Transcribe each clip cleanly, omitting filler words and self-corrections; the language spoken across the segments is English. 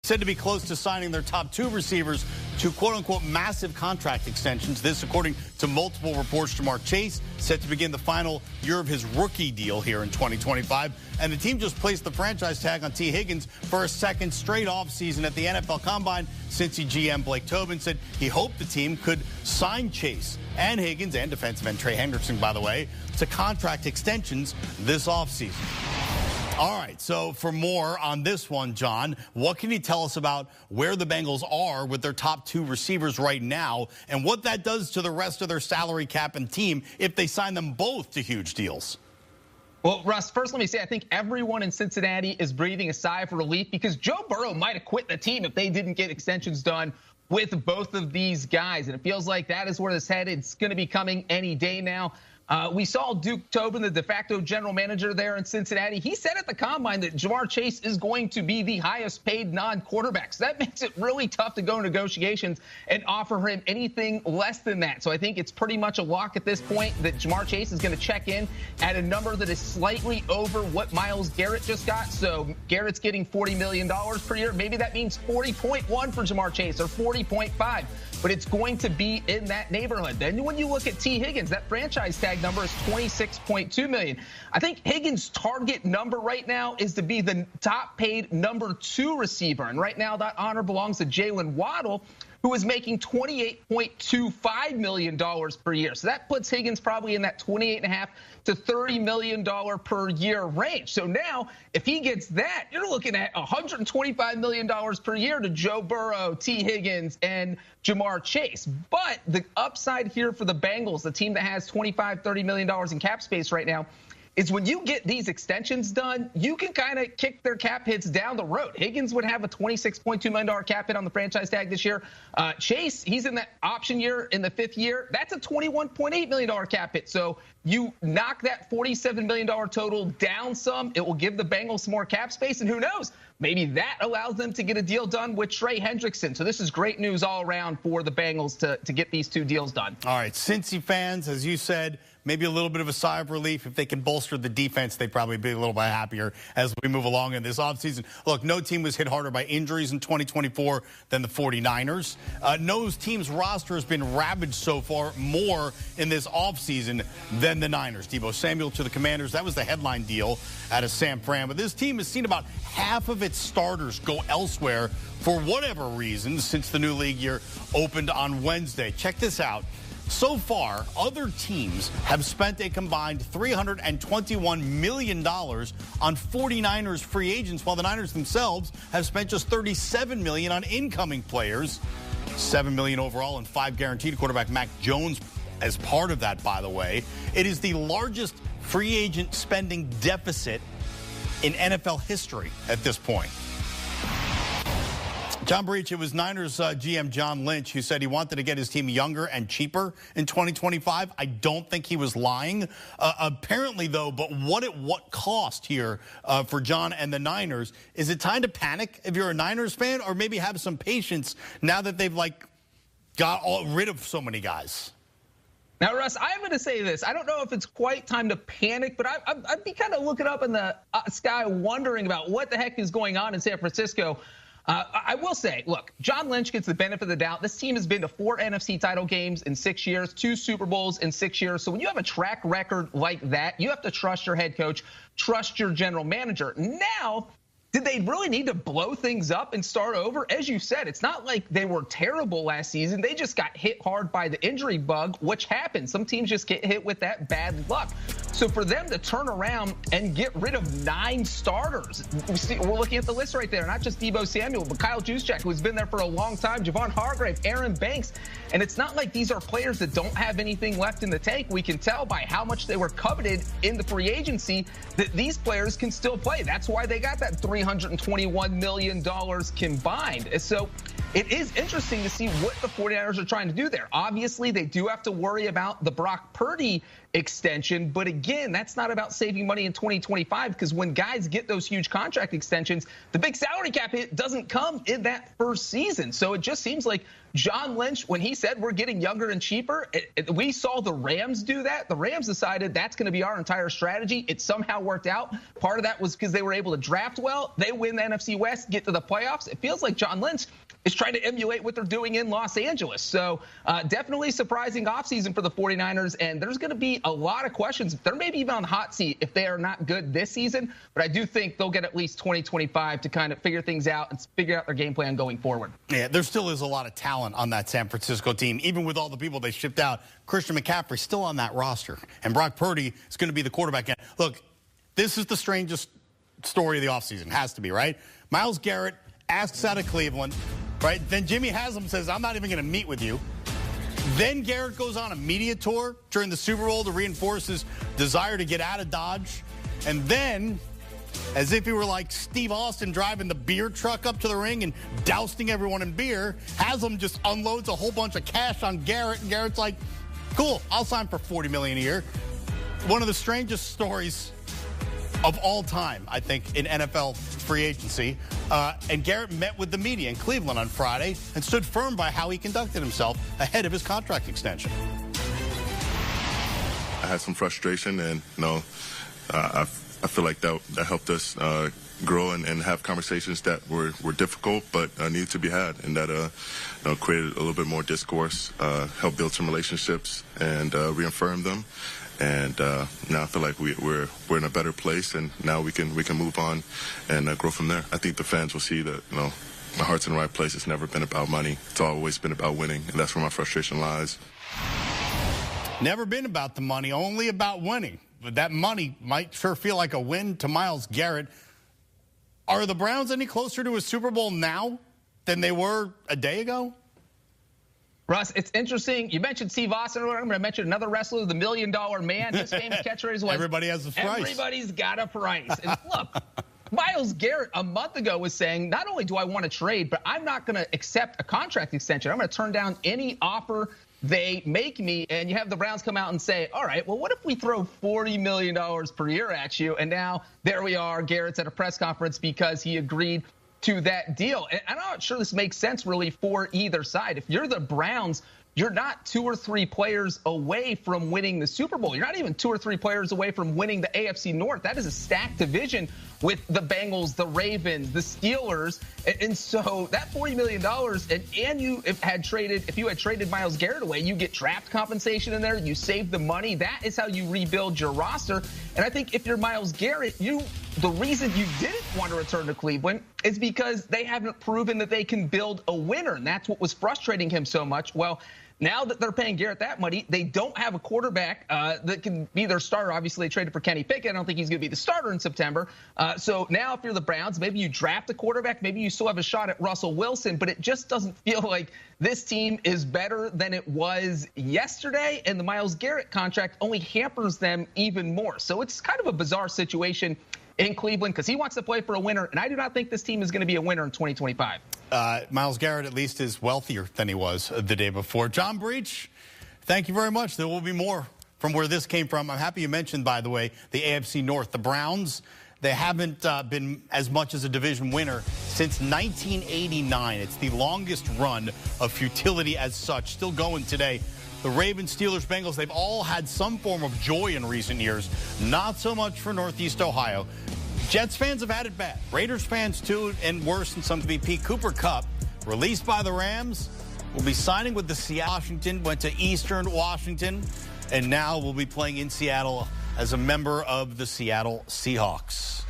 said to be close to signing their top 2 receivers to quote-unquote massive contract extensions. This, according to multiple reports. Ja'Marr Chase set to begin the final year of his rookie deal here in 2025. And the team just placed the franchise tag on T. Higgins for a second straight offseason at the NFL Combine. Cincy GM Blake Tobin said he hoped the team could sign Chase and Higgins and defensive end Trey Hendrickson, by the way, to contract extensions this offseason. All right, so for more on this one, John, what can you tell us about where the Bengals are with their top 2 receivers right now and what that does to the rest of their salary cap and team if they sign them both to huge deals? Well, Russ, first let me say I think everyone in Cincinnati is breathing a sigh of relief because Joe Burrow might have quit the team if they didn't get extensions done with both of these guys. And it feels like that is where this headed. It's going to be coming any day now. We saw Duke Tobin, the de facto general manager there in Cincinnati. He said at the Combine that Ja'Marr Chase is going to be the highest paid non-quarterback. So that makes it really tough to go in negotiations and offer him anything less than that. So I think it's pretty much a lock at this point that Ja'Marr Chase is going to check in at a number that is slightly over what Myles Garrett just got. So Garrett's getting $40 million per year. Maybe that means 40.1 for Ja'Marr Chase or 40.5. But it's going to be in that neighborhood. Then when you look at T. Higgins, that franchise tag number is $26.2 million. I think Higgins' target number right now is to be the top paid number 2 receiver. And right now that honor belongs to Jaylen Waddle, who is making $28.25 million per year. So that puts Higgins probably in that $28.5 to $30 million per year range. So now, if he gets that, you're looking at $125 million per year to Joe Burrow, T. Higgins, and Ja'Marr Chase. But the upside here for the Bengals, the team that has $25, $30 million in cap space right now, is when you get these extensions done, you can kind of kick their cap hits down the road. Higgins would have a $26.2 million cap hit on the franchise tag this year. Chase, he's in that option year in the 5th year. That's a $21.8 million cap hit. So you knock that $47 million total down some. It will give the Bengals some more cap space. And who knows, maybe that allows them to get a deal done with Trey Hendrickson. So this is great news all around for the Bengals to get these 2 deals done. All right, Cincy fans, as you said, maybe a little bit of a sigh of relief. If they can bolster the defense, they'd probably be a little bit happier as we move along in this offseason. Look, no team was hit harder by injuries in 2024 than the 49ers. No team's roster has been ravaged so far more in this offseason than the Niners. Deebo Samuel to the Commanders. That was the headline deal out of San Fran. But this team has seen about half of its starters go elsewhere for whatever reason since the new league year opened on Wednesday. Check this out. So far, other teams have spent a combined $321 million on 49ers free agents, while the Niners themselves have spent just $37 million on incoming players. $7 million overall and $5 guaranteed. Quarterback Mac Jones as part of that, by the way. It is the largest free agent spending deficit in NFL history at this point. John Breach, it was Niners GM John Lynch who said he wanted to get his team younger and cheaper in 2025. I don't think he was lying. Apparently, though, but what cost here for John and the Niners? Is it time to panic if you're a Niners fan, or maybe have some patience now that they've got rid of so many guys? Now, Russ, I'm going to say this. I don't know if it's quite time to panic, but I'd be kind of looking up in the sky wondering about what the heck is going on in San Francisco. I will say, look, John Lynch gets the benefit of the doubt. This team has been to 4 NFC title games in 6 years, 2 Super Bowls in 6 years. So when you have a track record like that, you have to trust your head coach, trust your general manager. Now, did they really need to blow things up and start over? As you said, it's not like they were terrible last season. They just got hit hard by the injury bug, which happens. Some teams just get hit with that bad luck. So for them to turn around and get rid of 9 starters, we're looking at the list right there, not just Deebo Samuel, but Kyle Juszczyk, who's been there for a long time, Javon Hargrave, Aaron Banks. And it's not like these are players that don't have anything left in the tank. We can tell by how much they were coveted in the free agency that these players can still play. That's why they got that $321 million combined. So it is interesting to see what the 49ers are trying to do there. Obviously, they do have to worry about the Brock Purdy extension, but again, that's not about saving money in 2025, because when guys get those huge contract extensions, the big salary cap hit doesn't come in that first season. So it just seems like John Lynch, when he said we're getting younger and cheaper, we saw the Rams do that. The Rams decided that's going to be our entire strategy. It somehow worked out. Part of that was because they were able to draft well. They win the NFC West, get to the playoffs. It feels like John Lynch is trying to emulate what they're doing in Los Angeles. So definitely surprising offseason for the 49ers, and there's going to be a lot of questions. They're maybe even on the hot seat if they are not good this season, but I do think they'll get at least 2025 to kind of figure things out and figure out their game plan going forward. Yeah, there still is a lot of talent on that San Francisco team. Even with all the people they shipped out, Christian McCaffrey's still on that roster, and Brock Purdy is going to be the quarterback. Look, this is the strangest story of the offseason. Has to be, right? Myles Garrett asks out of Cleveland, right? Then Jimmy Haslam says, I'm not even going to meet with you. Then Garrett goes on a media tour during the Super Bowl to reinforce his desire to get out of Dodge. And then, as if he were like Steve Austin driving the beer truck up to the ring and dousing everyone in beer, Haslam just unloads a whole bunch of cash on Garrett. And Garrett's like, cool, I'll sign for $40 million a year. One of the strangest stories of all time, I think, in NFL free agency. And Garrett met with the media in Cleveland on Friday and stood firm by how he conducted himself ahead of his contract extension. I had some frustration, and I feel like that helped us grow and have conversations that were difficult but needed to be had, and that created a little bit more discourse, helped build some relationships, and reaffirm them. And now I feel like we're in a better place, and now we can move on and grow from there. I think the fans will see that my heart's in the right place. It's never been about money. It's always been about winning, and that's where my frustration lies. Never been about the money, only about winning. But that money might sure feel like a win to Myles Garrett. Are the Browns any closer to a Super Bowl now than they were a day ago? Russ, it's interesting. You mentioned Steve Austin earlier. I'm going to mention another wrestler, the $1 Million Man. His famous catchphrase was, everybody has a price. Everybody's got a price. And look, Myles Garrett a month ago was saying, not only do I want to trade, but I'm not going to accept a contract extension. I'm going to turn down any offer they make me. And you have the Browns come out and say, all right, well, what if we throw $40 million per year at you? And now there we are. Garrett's at a press conference because he agreed to that deal. And I'm not sure this makes sense really for either side. If you're the Browns, you're not 2 or 3 players away from winning the Super Bowl. You're not even 2 or 3 players away from winning the AFC North. That is a stacked division with the Bengals, the Ravens, the Steelers. And so that $40 million, and you had traded, if you had traded Myles Garrett away, you get draft compensation in there, you save the money. That is how you rebuild your roster. And I think if you're Myles Garrett, the reason you didn't want to return to Cleveland is because they haven't proven that they can build a winner. And that's what was frustrating him so much. Well, now that they're paying Garrett that money, they don't have a quarterback that can be their starter. Obviously, they traded for Kenny Pickett. I don't think he's going to be the starter in September. So now if you're the Browns, maybe you draft a quarterback. Maybe you still have a shot at Russell Wilson. But it just doesn't feel like this team is better than it was yesterday. And the Myles Garrett contract only hampers them even more. So it's kind of a bizarre situation in Cleveland because he wants to play for a winner. And I do not think this team is going to be a winner in 2025. Myles Garrett at least is wealthier than he was the day before. John Breach, thank you very much. There will be more from where this came from. I'm happy you mentioned, by the way, the AFC North. The Browns, they haven't been as much as a division winner since 1989. It's the longest run of futility as such. Still going today. The Ravens, Steelers, Bengals, they've all had some form of joy in recent years. Not so much for Northeast Ohio. Jets fans have had it bad. Raiders fans, too, and worse in some MVP. Cooper Kupp, released by the Rams, will be signing with the Seattle Washington, went to Eastern Washington, and now will be playing in Seattle as a member of the Seattle Seahawks.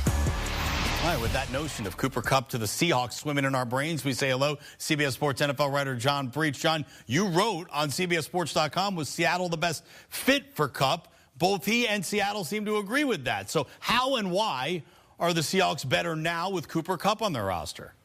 All right, with that notion of Cooper Kupp to the Seahawks swimming in our brains, we say hello, CBS Sports NFL writer John Breach. John, you wrote on CBSSports.com, was Seattle the best fit for Kupp? Both he and Seattle seem to agree with that. So how and why are the Seahawks better now with Cooper Kupp on their roster?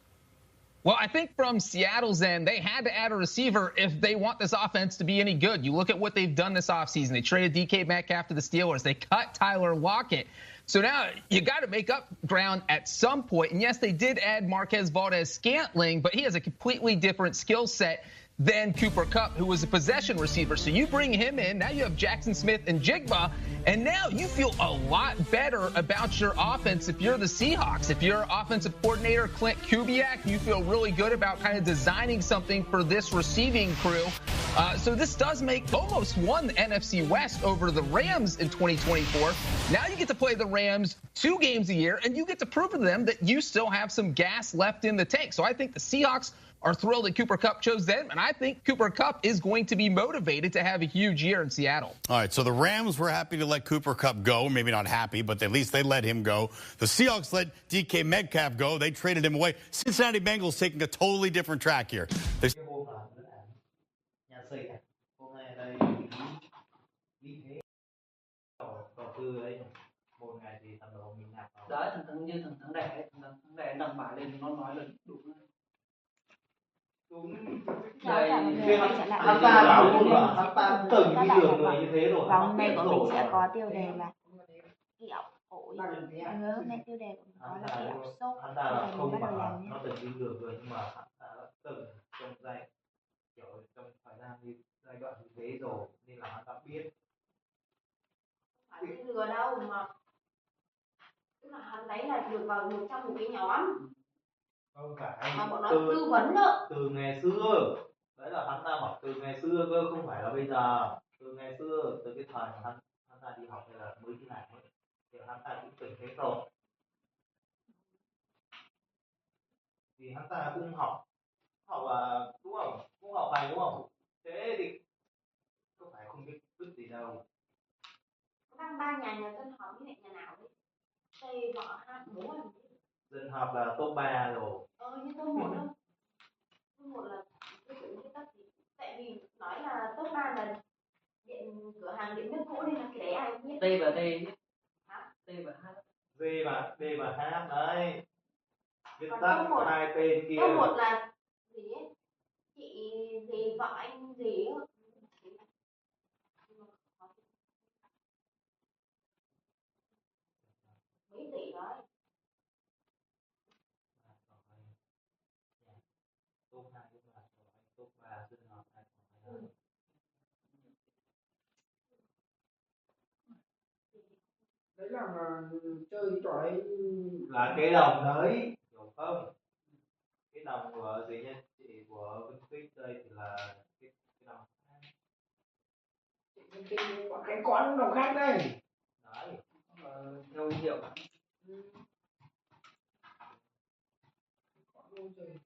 Well, I think from Seattle's end, they had to add a receiver if they want this offense to be any good. You look at what they've done this offseason. They traded DK Metcalf to the Steelers. They cut Tyler Lockett. So now you got to make up ground at some point. And yes, they did add Marquez Valdez-Scantling, but he has a completely different skill set than Cooper Kupp, who was a possession receiver. So you bring him in, now you have Jackson Smith and Jigba, and now you feel a lot better about your offense if you're the Seahawks. If you're offensive coordinator Clint Kubiak, you feel really good about kind of designing something for this receiving crew. So this does make almost won the NFC West over the Rams in 2024. Now you get to play the Rams 2 games a year, and you get to prove to them that you still have some gas left in the tank. So I think the Seahawks are thrilled that Cooper Kupp chose them, and I think Cooper Kupp is going to be motivated to have a huge year in Seattle. All right, so the Rams were happy to let Cooper Kupp go. Maybe not happy, but at least they let him go. The Seahawks let DK Metcalf go. They traded him away. Cincinnati Bengals taking a totally different track here. Đây, hắn ta bảo luôn là hắn ta từng đi đường người như thế rồi. Và hôm nay bọn mình sẽ có tiêu đề là kẹo ổi. Mọi người hôm nay tiêu đề của mình có là kẹo sốt. Hắn ta là không bảo nó từng đi đường rồi, nhưng mà hắn ta đã từng trong trong thời gian đi giai đoạn như thế rồi, nên là hắn ta biết. Không phải đi lừa đâu mà, tức là hắn đấy là được vào một trong một cái nhóm. Không phải. Mà bọn nó tư vấn đó. Từ ngày xưa. Đấy là hắn ta bảo từ ngày xưa cơ, không phải là bây giờ. Từ ngày xưa, từ cái thời mà hắn ta đi học hay là mới đi làm ấy, thì hắn ta cũng từng thấy rồi. Thì hắn ta cũng học đúng không? Cũng học bài đúng không? Thế thì không phải không biết gì đâu. Có đang 3 nhà dân học với lại nhà nào đấy? Tây vợ hát bố làm gì? Dân học là top 3 rồi. Nhưng top 1 đâu? Top 1 là cái sự cái tất gì? Tại vì nói là top 3 là điện cửa hàng điện nước cũ nên là cái đấy ai cũng biết. T và D. Hả? T và H. D và H đấy. Viết tắt hai tên kia. Top 1 là gì ấy? Chị gì vợ anh gì ấy? Mấy tỷ đấy. Top 2 cũng là top 3 dân học 2. Đấy là chơi trò ấy Là cái đồng đấy, hiểu không? Cái đồng của gì nha, chị của Vinh Tích đây thì là cái đồng. cái con đồng khác đây. Đấy. Theo hiệu. Con chơi